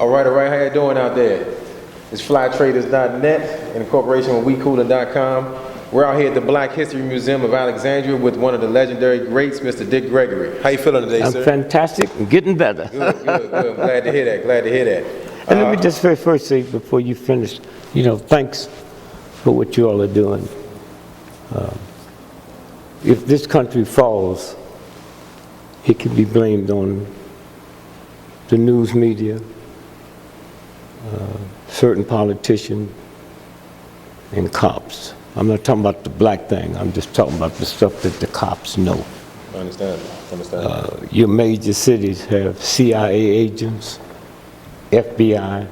All right, how you doing out there? It's Flyytraders.net in cooperation with Wecoolndjs.com. We're out here at the Black History Museum of Alexandria with one of the legendary greats, Mr. Dick Gregory. How you feeling today, sir? I'm fantastic and getting better. Good. I'm glad to hear that, And let me just first say, before you finish, thanks for what you all are doing. If this country falls, it can be blamed on the news media, certain politicians, and cops. I'm not talking about the black thing. I'm just talking about the stuff that the cops know. I understand. Your major cities have CIA agents, FBI,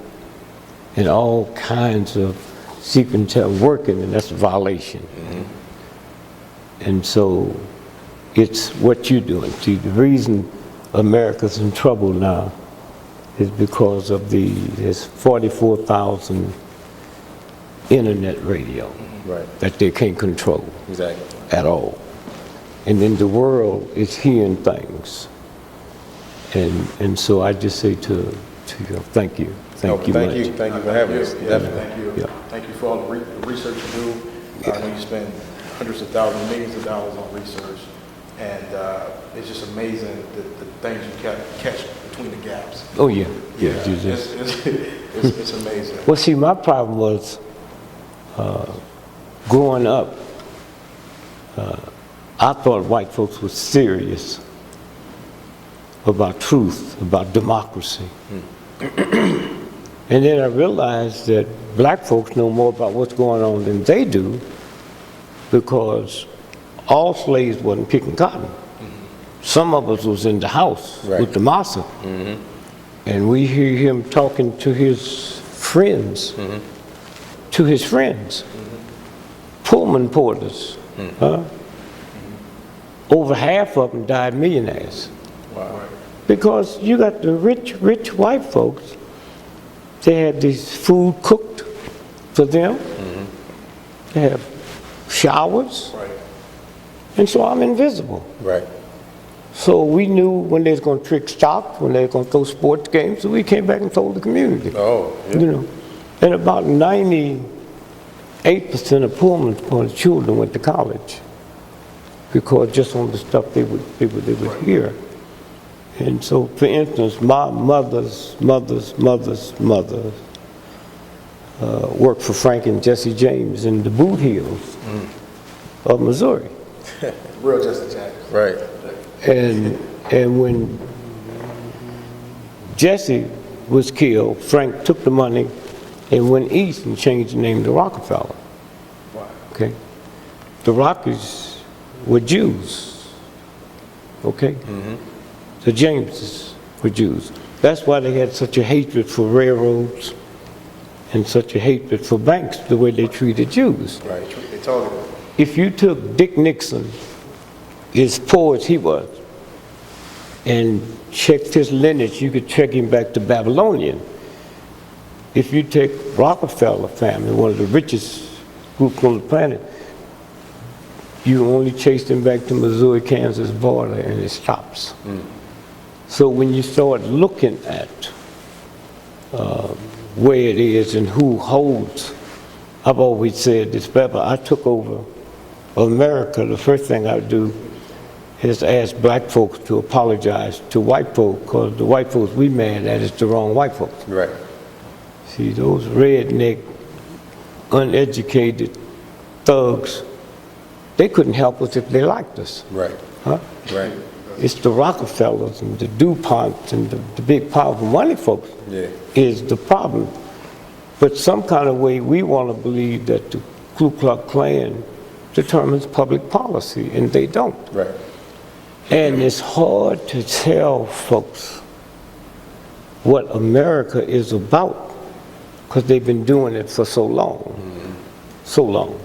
and all kinds of secret intel working, and that's a violation. Mm-hmm. And so it's what you're doing. See, the reason America's in trouble now is because of there's 44,000 internet radio that they can't control at all. And then the world is hearing things. And so I just say to you, thank you. Thank you for having us. Definitely. Thank you. Yeah. Thank you for all the research you do. I know you spend hundreds of thousands, millions of dollars on research. And it's just amazing the things you catch between the gaps. Oh, yeah. It's amazing. Well, see, my problem was growing up, I thought white folks were serious about truth, about democracy. And then I realized that black folks know more about what's going on than they do, because all slaves wasn't picking cotton. Mm-hmm. Some of us was in the house with the massa. Mm-hmm. And we hear him talking to his friends, Pullman porters. Over half of them died millionaires. Wow. Because you got the rich white folks, they had this food cooked for them. Mm-hmm. They have showers. Right. And so I'm invisible. Right. So we knew when they was going to trick stock, when they were going to throw sports games, so we came back and told the community. Oh, yeah. And about 98% of Pullman children went to college, because just on the stuff they would hear. And so, for instance, my mother's worked for Frank and Jesse James in the boot hills of Missouri. Real Jesse James. Right. And when Jesse was killed, Frank took the money and went east and changed the name to Rockefeller. Wow. Okay? The Rockies were Jews. Okay? Mm-hmm. The Jameses were Jews. That's why they had such a hatred for railroads and such a hatred for banks, the way they treated Jews. Right. They told him. If you took Dick Nixon, as poor as he was, and checked his lineage, you could check him back to Babylonian. If you take Rockefeller family, one of the richest groups on the planet, you only chase him back to Missouri-Kansas border and it stops. So when you start looking at where it is and who holds, I've always said this, Pepper, I took over America, the first thing I would do is ask black folks to apologize to white folks, because the white folks we mad at is the wrong white folks. Right. See, those redneck, uneducated thugs, they couldn't help us if they liked us. Right. Huh? Right. It's the Rockefellers and the DuPonts and the big powerful money folks is the problem. But some kind of way we want to believe that the Ku Klux Klan determines public policy, and they don't. Right. And it's hard to tell folks what America is about, because they've been doing it for so long. Mm-hmm. So long.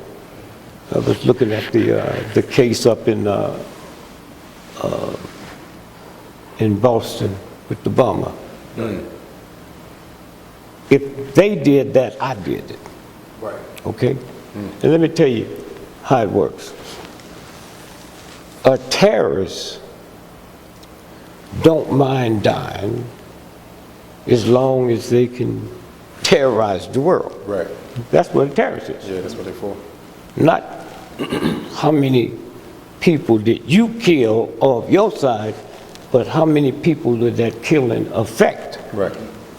I was looking at the case up in Boston with the bomber. Mm. If they did that, I did it. Right. Okay? And let me tell you how it works. A terrorist don't mind dying as long as they can terrorize the world. Right. That's what a terrorist is. Yeah, that's what they're for. Not how many people did you kill of your side, but how many people did that killing affect? Right.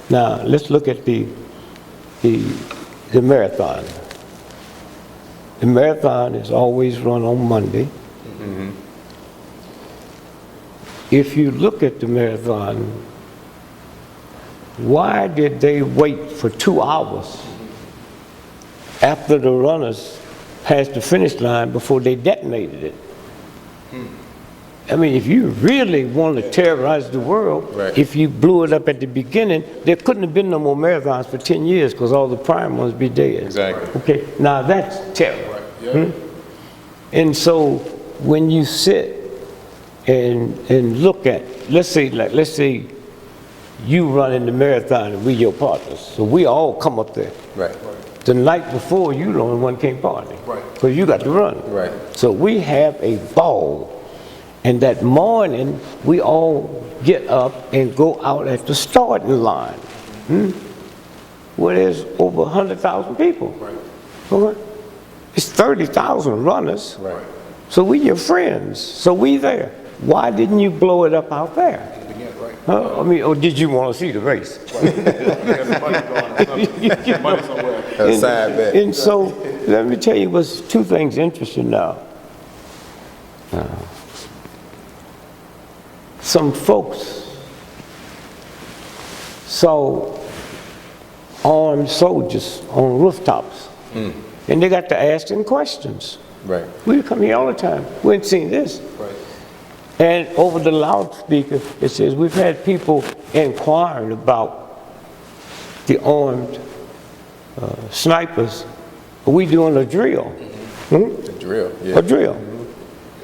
Now, let's look at the marathon. The marathon is always run on Monday. If you look at the marathon, why did they wait for 2 hours after the runners passed the finish line before they detonated it? I mean, if you really want to terrorize the world, Right. if you blew it up at the beginning, there couldn't have been no more marathons for 10 years because all the prime ones be dead. Exactly. Okay, now that's terror. Right, yeah. And so when you sit and look at, let's say you running the marathon and we your partners, so we all come up there. Right. The night before, you the only one can't party. Right. Because you got to run. Right. So we have a ball. And that morning, we all get up and go out at the starting line. Where there's over 100,000 people. Right. Okay? It's 30,000 runners. Right. So we your friends. So we there. Why didn't you blow it up out there? Again, right. Huh? I mean, or did you want to see the race? There's money going or something. Money somewhere. That's a side bet. And so, let me tell you what's two things interesting now. Some folks saw armed soldiers on rooftops, and they got to asking questions. Right. We come here all the time. We ain't seen this. Right. And over the loudspeaker, it says, we've had people inquiring about the armed snipers. Are we doing a drill? The drill. Yeah. A drill.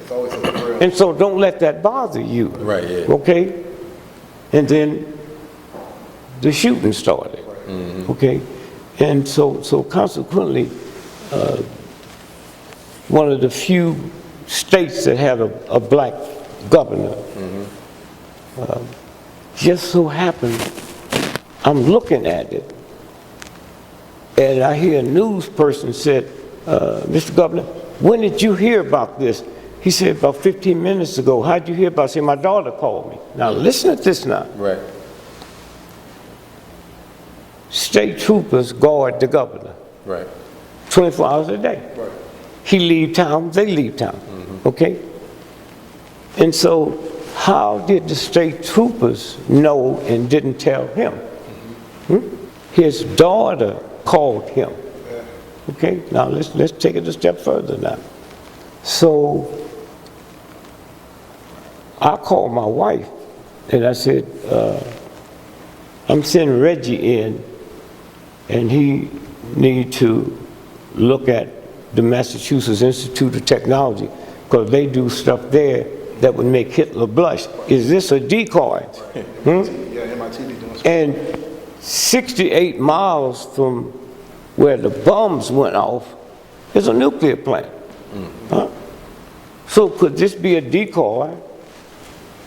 It's always a drill. And so don't let that bother you. Right, yeah. Okay? And then the shooting started. Okay? And so consequently, one of the few states that had a black governor, just so happened, I'm looking at it, and I hear a news person said, Mr. Governor, when did you hear about this? He said, about 15 minutes ago. How'd you hear about it? I said, my daughter called me. Now listen to this now. Right. State troopers guard the governor Right. 24 hours a day. Right. He leave town, they leave town, okay? And so how did the state troopers know and didn't tell him? His daughter called him. Okay, now let's take it a step further now. So I called my wife and I said, I'm sending Reggie in and he need to look at the Massachusetts Institute of Technology because they do stuff there that would make Hitler blush. Is this a decoy? Yeah, MIT be doing some. And 68 miles from where the bombs went off is a nuclear plant. Huh? So could this be a decoy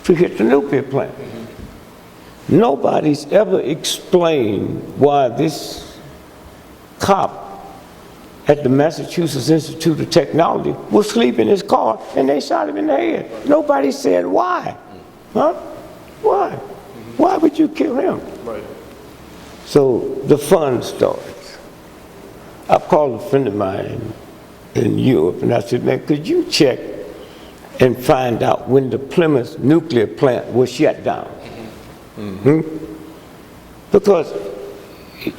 to hit the nuclear plant? Nobody's ever explained why this cop at the Massachusetts Institute of Technology was sleeping in his car and they shot him in the head. Nobody said why. Huh? Why? Why would you kill him? Right. So the fun starts. I called a friend of mine in Europe and I said, man, could you check and find out when the Plymouth nuclear plant was shut down? Because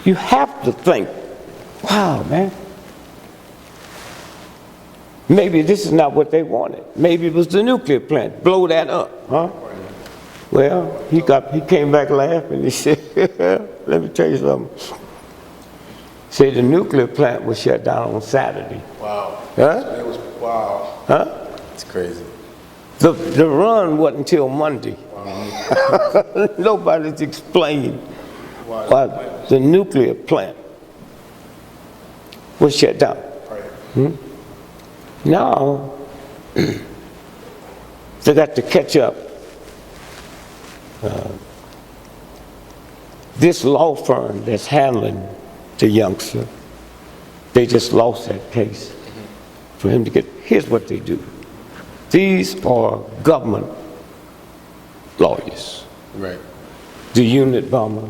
you have to think, wow, man, maybe this is not what they wanted. Maybe it was the nuclear plant. Blow that up, huh? Well, he came back laughing. He said, let me tell you something. Said the nuclear plant was shut down on Saturday. Wow. Huh? So it was, wow. Huh? It's crazy. The run wasn't until Monday. Nobody's explained why the nuclear plant was shut down. Right. Now, they got to catch up this law firm that's handling the youngster, they just lost that case. For him to get, here's what they do. These are government lawyers. Right. The unit bomber.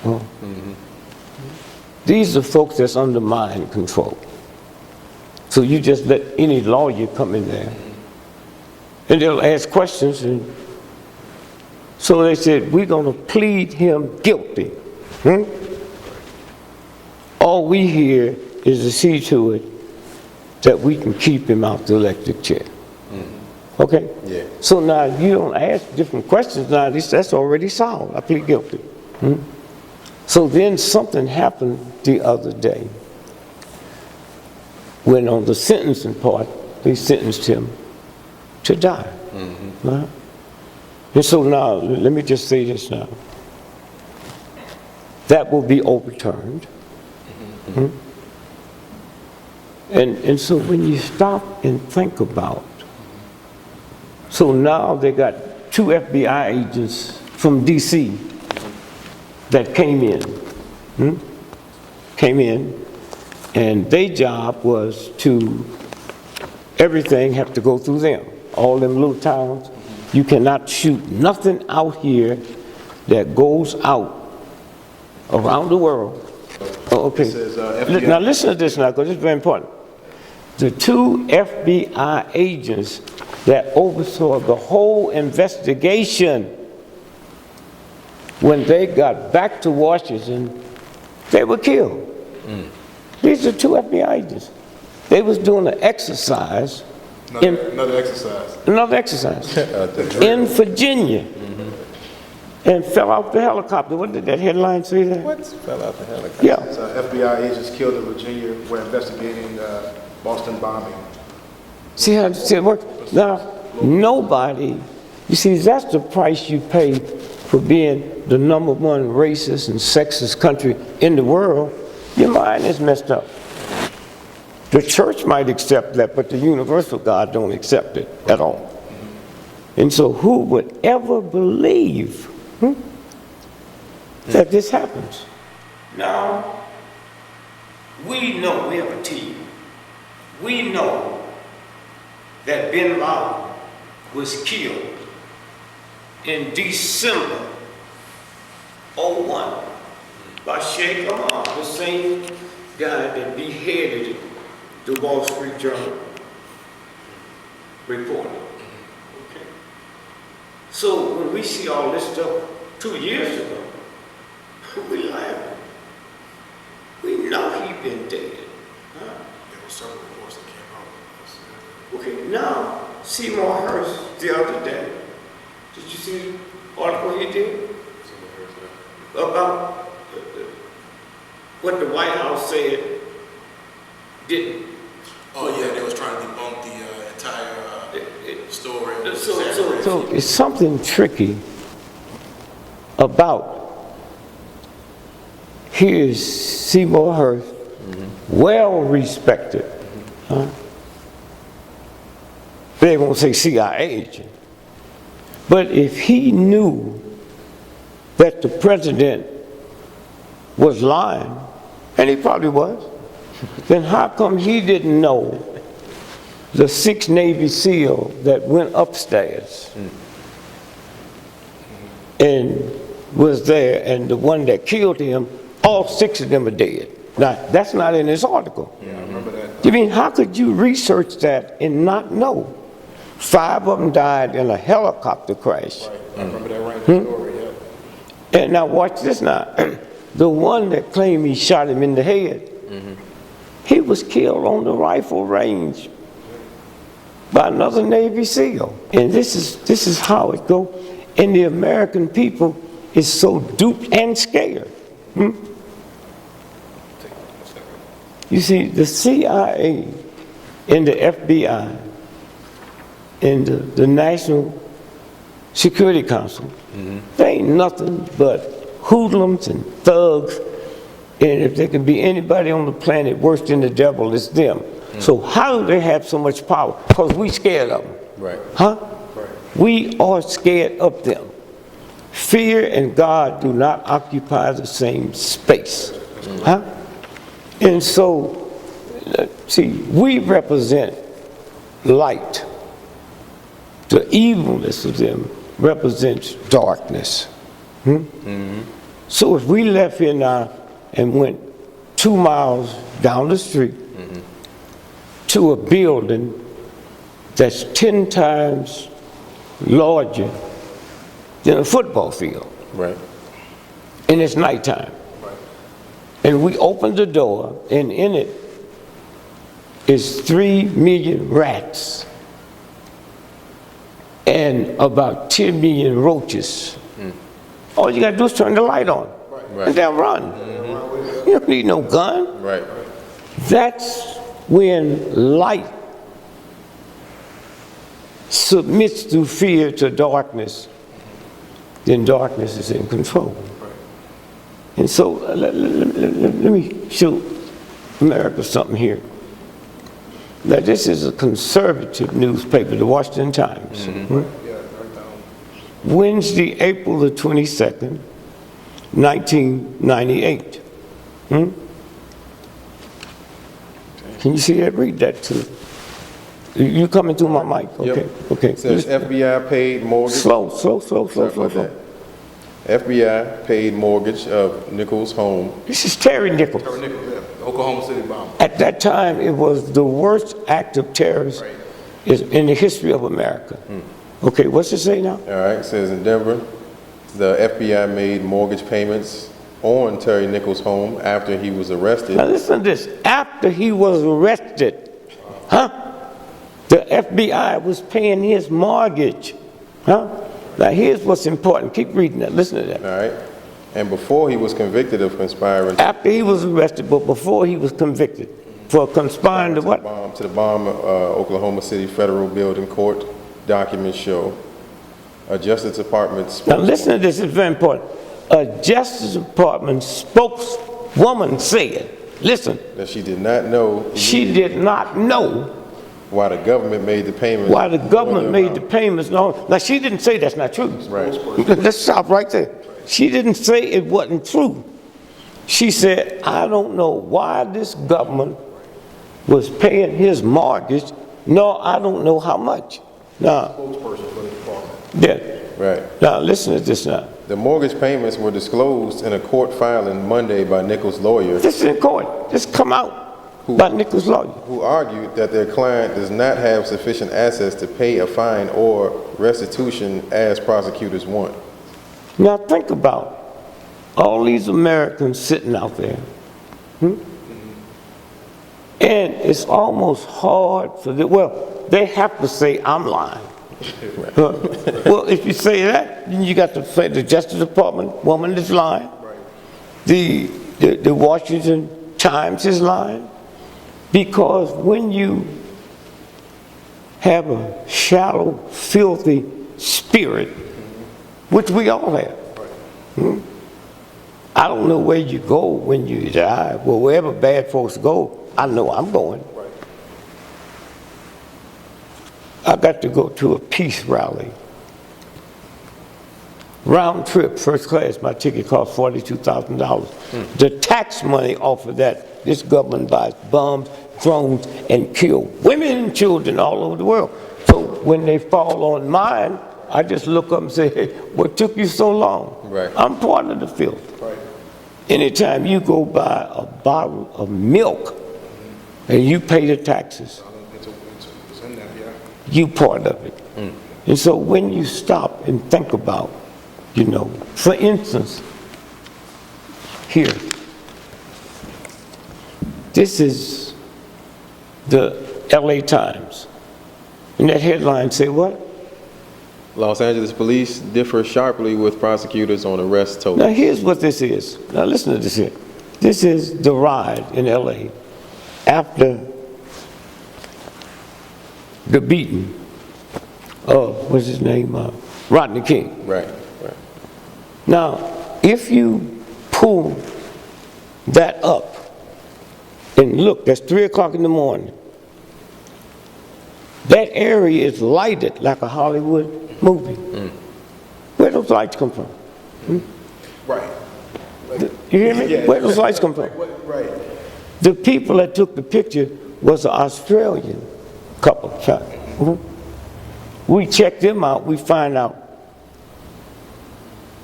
Well, these are folks that's under mind control. So you just let any lawyer come in there and they'll ask questions, and so they said, we're gonna plead him guilty. All we hear is to see to it that we can keep him out the electric chair. Okay? Yeah. So now you don't ask different questions, now that's already solved. I plead guilty. So then something happened the other day when on the sentencing part, they sentenced him to die. Right? And so now, let me just say this now. That will be overturned. And so when you stop and think about, so now they got 2 FBI agents from DC that came in, and their job was to, everything have to go through them. All them little towns, you cannot shoot nothing out here that goes out around the world. Oh, okay. It says, FBI. Now listen to this now, because it's very important. The 2 FBI agents that oversaw the whole investigation, when they got back to Washington, they were killed. These are 2 FBI agents. They was doing an exercise. Another exercise. Another exercise in Virginia, and fell off the helicopter. What did that headline say there? What? Fell out the helicopter. Yeah. FBI agents killed in Virginia. We're investigating Boston bombing. See how it works? Now, nobody, you see, that's the price you pay for being the #1 racist and sexist country in the world. Your mind is messed up. The church might accept that, but the universal God don't accept it at all. And so who would ever believe that this happens? Now, we know, we have a team. We know that bin Laden was killed in December '01 by Sheikh Ahmad, the same guy that beheaded the Wall Street Journal reporter. Okay. So when we see all this stuff 2 years ago, we laugh. We know he been dead. Huh? There were several reports that came out. Okay, now Seymour Hersh the other day, did you see the article he did about what the White House said didn't? Oh yeah, they was trying to debunk the entire story. So it's something tricky about, here's Seymour Hersh, well respected. They won't say CIA agent. But if he knew that the president was lying, and he probably was, then how come he didn't know the 6 Navy SEAL that went upstairs and was there, and the one that killed him, all 6 of them are dead? Now, that's not in this article. Yeah, I remember that. You mean, how could you research that and not know? 5 of them died in a helicopter crash. Right. I remember that right story, yeah. And now watch this now. The one that claimed he shot him in the head, he was killed on the rifle range by another Navy SEAL. And this is how it goes. And the American people is so duped and scared. You see, the CIA and the FBI and the National Security Council, they ain't nothing but hoodlums and thugs. And if there can be anybody on the planet worse than the devil, it's them. So how do they have so much power? Because we scared of them. Right. Huh? Right. We are scared of them. Fear and God do not occupy the same space. Huh? And so, see, we represent light. The evilness of them represents darkness. So if we left here now and went 2 miles down the street to a building that's 10 times larger than a football field, Right. and it's nighttime, and we open the door, and in it is 3 million rats and about 10 million roaches. All you gotta do is turn the light on, and they'll run. You don't need no gun. Right. That's when light submits through fear to darkness, then darkness is in control. And so let me show America something here. Now this is a conservative newspaper, the Washington Times. Wednesday, April the 22nd, 1998. Can you see that? Read that too. You coming through my mic? Okay, okay. It says FBI paid mortgage. Slow. FBI paid mortgage of Nichols' home. This is Terry Nichols. Oklahoma City bomb. At that time, it was the worst act of terrorism in the history of America. Okay, what's it say now? All right, it says in Denver, the FBI made mortgage payments on Terry Nichols' home after he was arrested. Now listen to this. After he was arrested, the FBI was paying his mortgage. Now here's what's important. Keep reading that. Listen to that. All right. And before he was convicted of conspiring. After he was arrested, but before he was convicted for conspiring to what? To the bomb Oklahoma City Federal Building Court documents show. A Justice Department spokeswoman. Now listen to this, it's very important. A Justice Department spokeswoman said, listen. That she did not know. She did not know why the government made the payments. Why the government made the payments. No, now she didn't say that's not true. Right. Let's stop right there. She didn't say it wasn't true. She said, I don't know why this government was paying his mortgage, nor I don't know how much. Now, Spokesperson for the department. yeah. Right. Now listen to this now. The mortgage payments were disclosed in a court filing Monday by Nichols' lawyer. This is in court. This come out by Nichols' lawyer. Who argued that their client does not have sufficient assets to pay a fine or restitution as prosecutors want. Now think about all these Americans sitting out there. And it's almost hard for them. Well, they have to say I'm lying. Well, if you say that, then you got to say the Justice Department woman is lying. The Washington Times is lying. Because when you have a shallow, filthy spirit, which we all have, I don't know where you go when you die. Well, wherever bad folks go, I know I'm going. I got to go to a peace rally. Round trip, first class, my ticket cost $42,000. The tax money off of that, this government buys bombs, drones, and kill women and children all over the world. So when they fall on mine, I just look up and say, hey, what took you so long? Right. I'm part of the filth. Right. Anytime you go buy a bottle of milk and you pay the taxes, It's in there, yeah. you part of it. And so when you stop and think about, you know, for instance, here, this is the LA Times. And that headline say what? Los Angeles police differ sharply with prosecutors on arrest totals. Now here's what this is. Now listen to this here. This is the riot in LA after the beating of, what's his name, Rodney King. Right. Now, if you pull that up and look, that's 3 o'clock in the morning. That area is lighted like a Hollywood movie. Where those lights come from? Right. You hear me? Yeah. Where those lights come from? Right. The people that took the picture was an Australian couple. We checked them out, we find out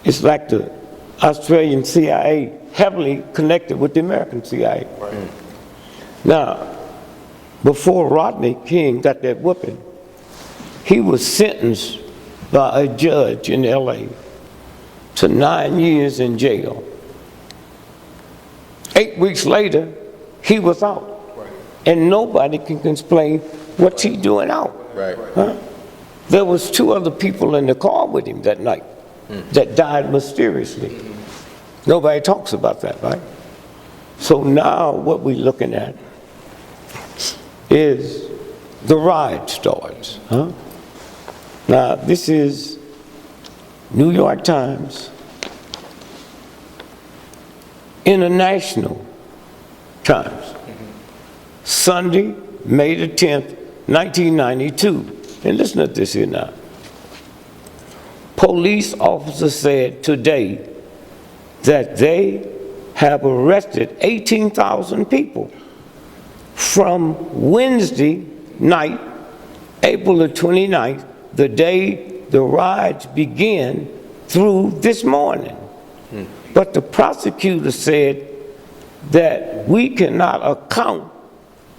it's like the Australian CIA heavily connected with the American CIA. Right. Now, before Rodney King got that whooping, he was sentenced by a judge in LA to 9 years in jail. 8 weeks later, he was out. Right. And nobody can explain what's he doing out. Right. Huh? There was 2 other people in the car with him that night that died mysteriously. Nobody talks about that, right? So now what we're looking at is the ride starts. Huh? Now this is New York Times, International Times, Sunday, May the 10th, 1992. And listen to this here now. Police officers said today that they have arrested 18,000 people from Wednesday night, April the 29th, the day the riots began, through this morning. But the prosecutor said that we cannot account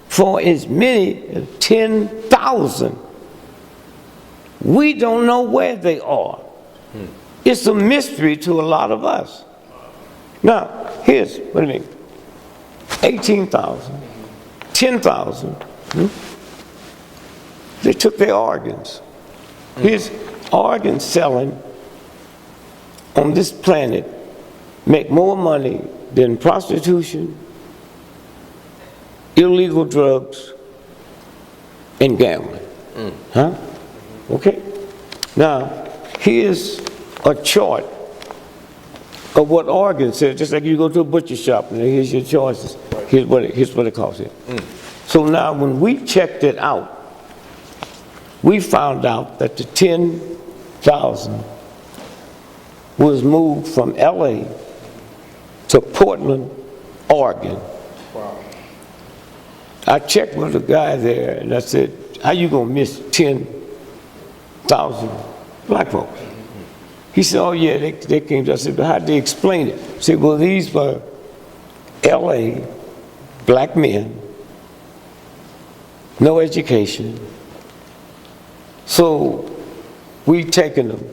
for as many as 10,000. We don't know where they are. It's a mystery to a lot of us. Now, here's what I mean. 18,000, 10,000, they took their organs. Here's organ selling on this planet make more money than prostitution, illegal drugs, and gambling. Huh? Okay? Now, here's a chart of what organs says, just like you go to a butcher shop and here's your choices. Here's what it costs you. So now when we checked it out, we found out that the 10,000 was moved from LA to Portland, Oregon. Wow. I checked with a guy there and I said, how you gonna miss 10,000 black folks? He said, oh yeah, they came to us. I said, but how'd they explain it? I said, well, these were LA black men, no education. So we taken them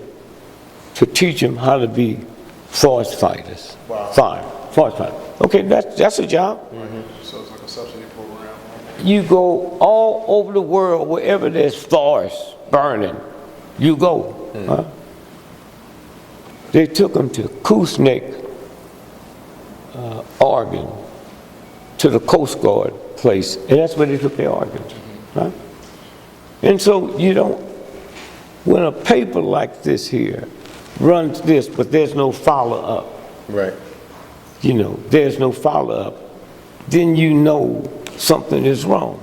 to teach them how to be forest fighters. Wow. Fine, forest fighters. Okay, that's a job. So it's like a subsidy program. You go all over the world, wherever there's forests burning, you go. Huh? They took them to Queton, Oregon, to the Coast Guard place, and that's where they took their organs. Huh? And so you don't, when a paper like this here runs this, but there's no follow-up, Right. you know, there's no follow-up, then you know something is wrong.